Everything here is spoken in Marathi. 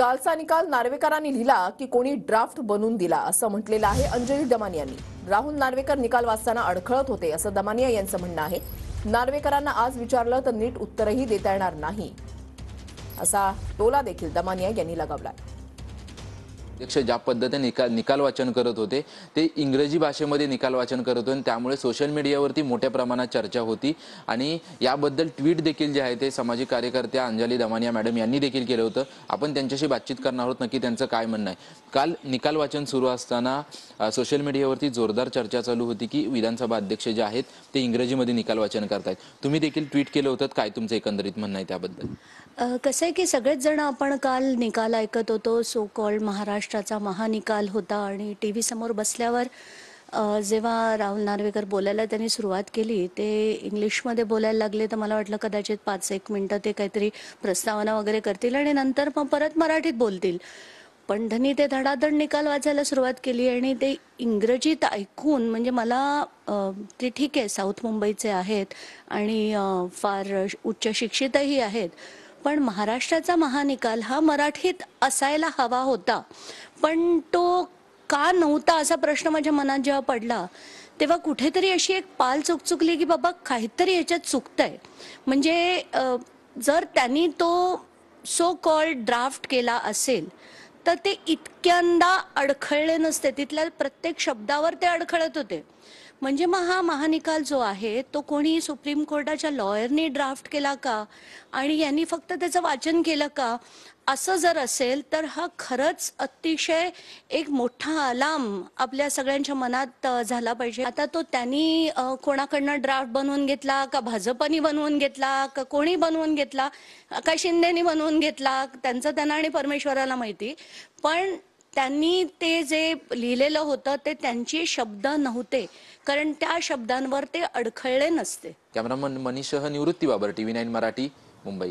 कालचा निकाल नार्वेकरांनी लिहिला की कोणी ड्राफ्ट बनवून दिला असं म्हटलेलं आहे अंजली दमानिया यांनी। राहुल नार्वेकर निकाल वाचताना अडखळत होते असं दमानिया यांचं म्हणणं आहे। नार्वेकरांना आज विचारलं तर नीट उत्तरही देता येणार नाही असा टोला देखील दमानिया यांनी लगावलाय। अध्यक्ष ज्या पद्धतीने निकाल वाचन करत होते ते इंग्रजी भाषेमध्ये निकाल वाचन करत होते, त्यामुळे सोशल मीडियावरती मोठ्या प्रमाणात चर्चा होती आणि याबद्दल ट्विट देखील जे आहे ते सामाजिक कार्यकर्त्या अंजली दमानिया मॅडम यांनी देखील केलं होतं। आपण त्यांच्याशी बातचीत करणार आहोत, नक्की त्यांचं काय म्हणणं आहे। काल निकाल वाचन सुरू असताना सोशल मीडियावरती जोरदार चर्चा चालू होती की विधानसभा अध्यक्ष जे आहेत ते इंग्रजीमध्ये निकाल वाचन करतायत। तुम्ही देखील ट्विट केलं होतं, काय तुमचं एकंदरीत म्हणणं आहे त्याबद्दल? कसं आहे की सगळेच जण आपण काल निकाल ऐकत होतो, सो कॉल्ड महाराष्ट्राचा महानिकाल होता आणि टीव्ही समोर बसल्यावर जेव्हा राहुल नार्वेकर बोलायला त्यांनी सुरुवात केली ते इंग्लिशमध्ये बोलायला लागले, तर मला वाटलं कदाचित 5-1 मिनिटं ते काहीतरी प्रस्तावना वगैरे करतील आणि नंतर मग परत मराठीत बोलतील। पण त्यांनी ते धडाधड निकाल वाचायला सुरुवात केली आणि ते इंग्रजीत ऐकून म्हणजे मला ते ठीक आहे साऊथ मुंबईचे आहेत आणि फार उच्च शिक्षितही आहेत, पण महाराष्ट्राचा महानिकाल हा मराठीत असायला हवा होता, पण तो का नव्हता असा प्रश्न माझ्या मनात जेव्हा पडला तेव्हा कुठेतरी अशी एक पाल चुकचुकली की बाबा काहीतरी याच्यात चुकतंय। म्हणजे जर त्यांनी तो सो कॉल्ड ड्राफ्ट केला असेल तर ते इतक्यांदा अडखळले नसते, तिथल्या प्रत्येक शब्दावर ते अडखळत होते। म्हणजे मग हा महानिकाल जो आहे तो कोणी सुप्रीम कोर्टाच्या लॉयरनी ड्राफ्ट केला का आणि यांनी फक्त त्याचं वाचन केलं का, असं जर असेल तर हा खरंच अतिशय एक मोठा अलार्म आपल्या सगळ्यांच्या मनात झाला पाहिजे। आता तो त्यांनी कोणाकडनं ड्राफ्ट बनवून घेतला का, भाजपनी बनवून घेतला का, कोणी बनवून घेतला का, शिंदेनी बनवून घेतला, त्यांचं त्यांना आणि परमेश्वराला माहिती, पण त्यांनी ते जे लिहिलेलं होतं ते त्यांचे शब्द नव्हते, कारण त्या शब्दांवर ते अडखळले नसते। कॅमेरामन मनीषसह निवृत्ती बाबर, TV9 मराठी, मुंबई।